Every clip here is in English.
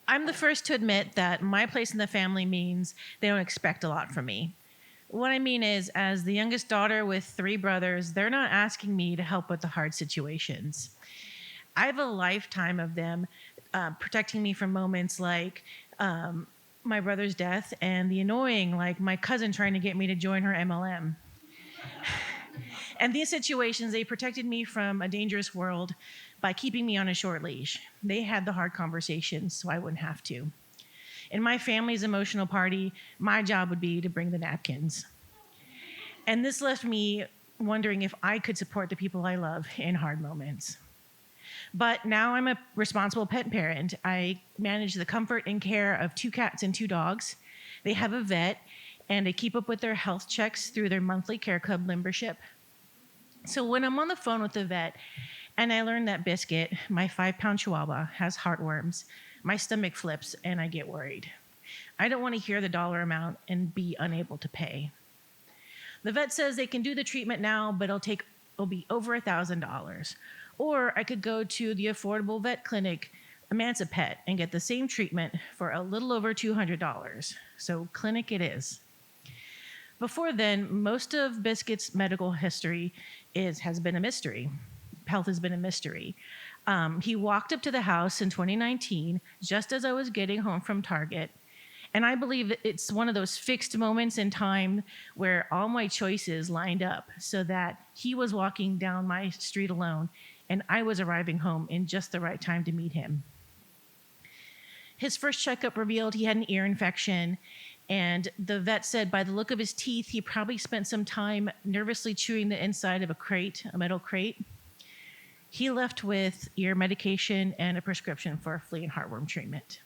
I'm the first to admit that my place in the family means they don't expect a lot from me. What I mean is, as the youngest daughter with three brothers, they're not asking me to help with the hard situations. I have a lifetime of them protecting me from moments like my brother's death and the annoying, like my cousin trying to get me to join her MLM. And these situations, they protected me from a dangerous world by keeping me on a short leash. They had the hard conversations so I wouldn't have to. In my family's emotional party, my job would be to bring the napkins. And this left me wondering if I could support the people I love in hard moments. But now I'm a responsible pet parent. I manage the comfort and care of two cats and two dogs. They have a vet, and I keep up with their health checks through their monthly care club membership. So when I'm on the phone with the vet and I learn that Biscuit, my 5-pound Chihuahua, has heartworms, my stomach flips and I get worried. I don't want to hear the dollar amount and be unable to pay. The vet says they can do the treatment now, but it'll be over $1,000. Or I could go to the affordable vet clinic, Emancipet, and get the same treatment for a little over $200. So clinic it is. Before then, most of Biscuit's medical history has been a mystery. Health has been a mystery. He walked up to the house in 2019, just as I was getting home from Target. And I believe it's one of those fixed moments in time where all my choices lined up so that he was walking down my street alone and I was arriving home in just the right time to meet him. His first checkup revealed he had an ear infection, and the vet said by the look of his teeth, he probably spent some time nervously chewing the inside of a metal crate. He left with ear medication and a prescription for flea and heartworm treatment.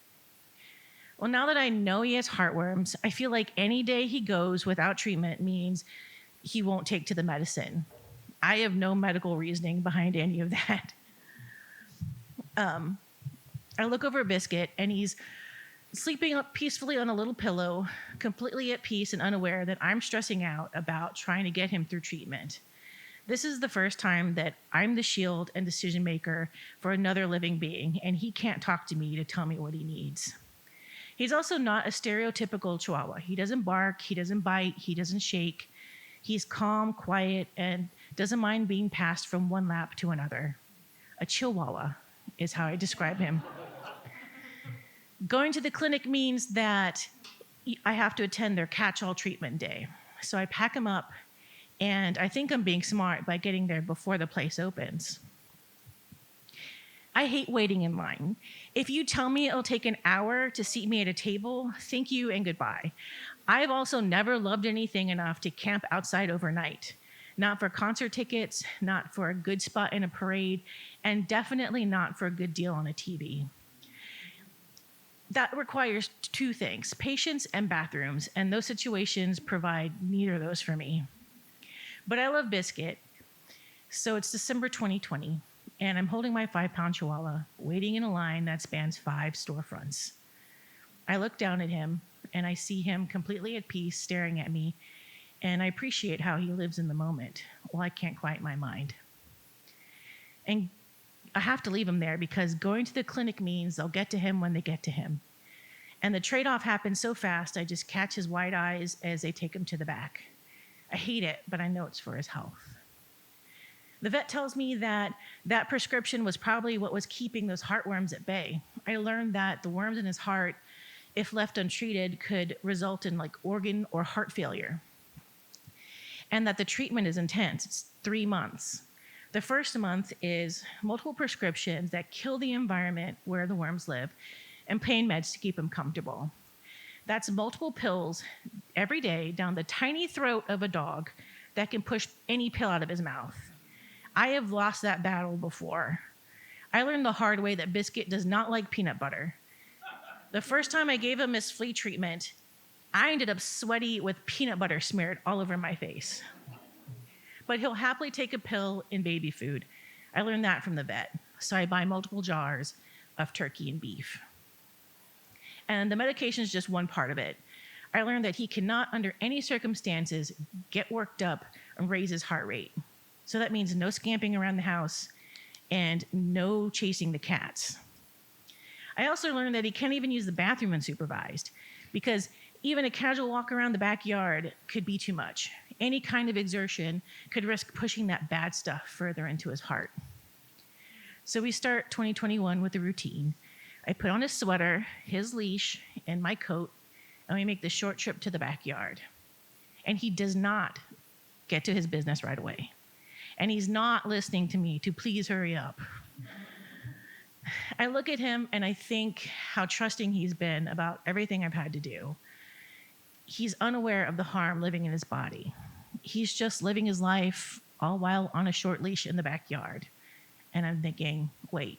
Well, now that I know he has heartworms, I feel like any day he goes without treatment means he won't take to the medicine. I have no medical reasoning behind any of that. I look over at Biscuit, and he's sleeping up peacefully on a little pillow, completely at peace and unaware that I'm stressing out about trying to get him through treatment. This is the first time that I'm the shield and decision maker for another living being, and he can't talk to me to tell me what he needs. He's also not a stereotypical Chihuahua. He doesn't bark, he doesn't bite, he doesn't shake. He's calm, quiet, and doesn't mind being passed from one lap to another. A Chihuahua is how I describe him. Going to the clinic means that I have to attend their catch-all treatment day. So I pack him up, and I think I'm being smart by getting there before the place opens. I hate waiting in line. If you tell me it'll take an hour to seat me at a table, thank you and goodbye. I've also never loved anything enough to camp outside overnight. Not for concert tickets, not for a good spot in a parade, and definitely not for a good deal on a TV. That requires two things, patience and bathrooms, and those situations provide neither of those for me. But I love Biscuit. So it's December 2020, and I'm holding my 5-pound Chihuahua, waiting in a line that spans 5 storefronts. I look down at him, and I see him completely at peace staring at me, and I appreciate how he lives in the moment. Well, I can't quiet my mind. And I have to leave him there because going to the clinic means they'll get to him when they get to him. And the trade-off happens so fast, I just catch his wide eyes as they take him to the back. I hate it, but I know it's for his health. The vet tells me that prescription was probably what was keeping those heartworms at bay. I learned that the worms in his heart, if left untreated, could result in organ or heart failure. And that the treatment is intense. It's 3 months. The first month is multiple prescriptions that kill the environment where the worms live and pain meds to keep him comfortable. That's multiple pills every day down the tiny throat of a dog that can push any pill out of his mouth. I have lost that battle before. I learned the hard way that Biscuit does not like peanut butter. The first time I gave him his flea treatment, I ended up sweaty with peanut butter smeared all over my face. But he'll happily take a pill in baby food. I learned that from the vet, so I buy multiple jars of turkey and beef. And the medication is just one part of it. I learned that he cannot, under any circumstances, get worked up and raise his heart rate. So that means no scamping around the house and no chasing the cats. I also learned that he can't even use the bathroom unsupervised because even a casual walk around the backyard could be too much. Any kind of exertion could risk pushing that bad stuff further into his heart. So we start 2021 with a routine. I put on his sweater, his leash, and my coat, and we make the short trip to the backyard. And he does not get to his business right away. And he's not listening to me to please hurry up. I look at him and I think how trusting he's been about everything I've had to do. He's unaware of the harm living in his body. He's just living his life all while on a short leash in the backyard. And I'm thinking, wait,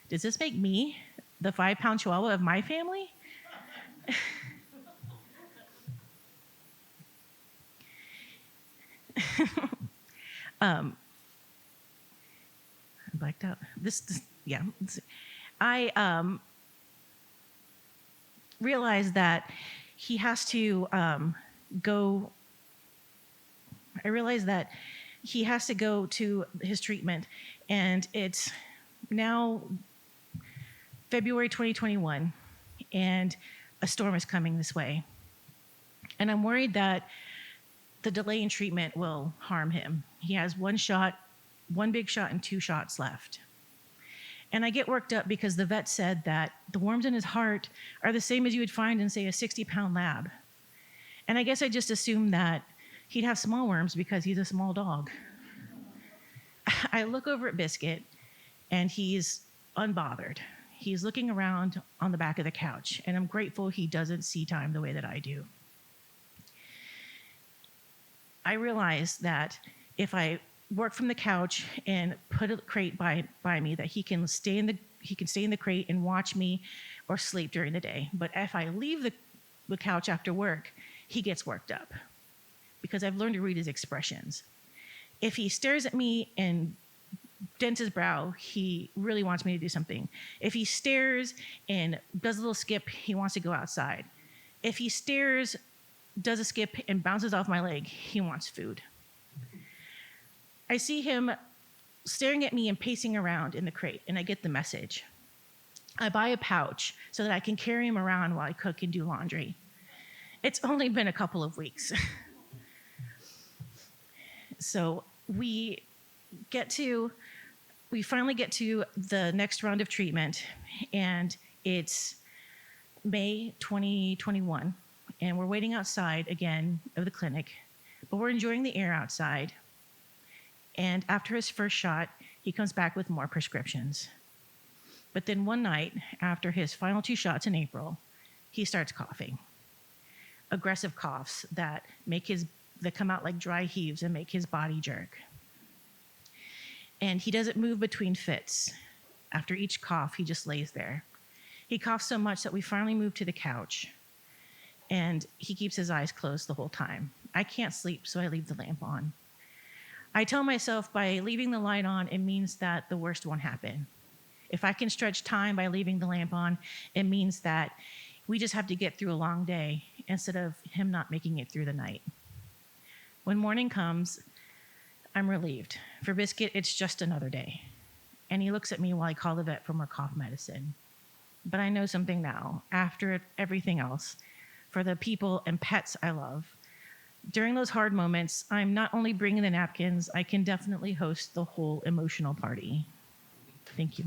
does this make me the 5-pound Chihuahua of my family? I blacked out. I realized that he has to go. I realized that he has to go to his treatment, and it's now February 2021, and a storm is coming this way. And I'm worried that the delay in treatment will harm him. He has one big shot and 2 shots left. And I get worked up because the vet said that the worms in his heart are the same as you would find in, say, a 60-pound lab. And I guess I just assumed that he'd have small worms because he's a small dog. I look over at Biscuit, and he's unbothered. He's looking around on the back of the couch, and I'm grateful he doesn't see time the way that I do. I realize that if I work from the couch and put a crate by me, that he can stay in the crate and watch me or sleep during the day. But if I leave the couch after work, he gets worked up because I've learned to read his expressions. If he stares at me and dents his brow, he really wants me to do something. If he stares and does a little skip, he wants to go outside. If he stares, does a skip, and bounces off my leg, he wants food. I see him staring at me and pacing around in the crate, and I get the message. I buy a pouch so that I can carry him around while I cook and do laundry. It's only been a couple of weeks. So we finally get to the next round of treatment, and it's May 2021, and we're waiting outside again of the clinic, but we're enjoying the air outside. And after his first shot, he comes back with more prescriptions. But then one night, after his final 2 shots in April, he starts coughing. Aggressive coughs that come out like dry heaves and make his body jerk. And he doesn't move between fits. After each cough, he just lays there. He coughs so much that we finally move to the couch, and he keeps his eyes closed the whole time. I can't sleep, so I leave the lamp on. I tell myself by leaving the light on, it means that the worst won't happen. If I can stretch time by leaving the lamp on, it means that we just have to get through a long day instead of him not making it through the night. When morning comes, I'm relieved. For Biscuit, it's just another day. And he looks at me while I call the vet for more cough medicine. But I know something now, after everything else, for the people and pets I love. During those hard moments, I'm not only bringing the napkins, I can definitely host the whole emotional party. Thank you.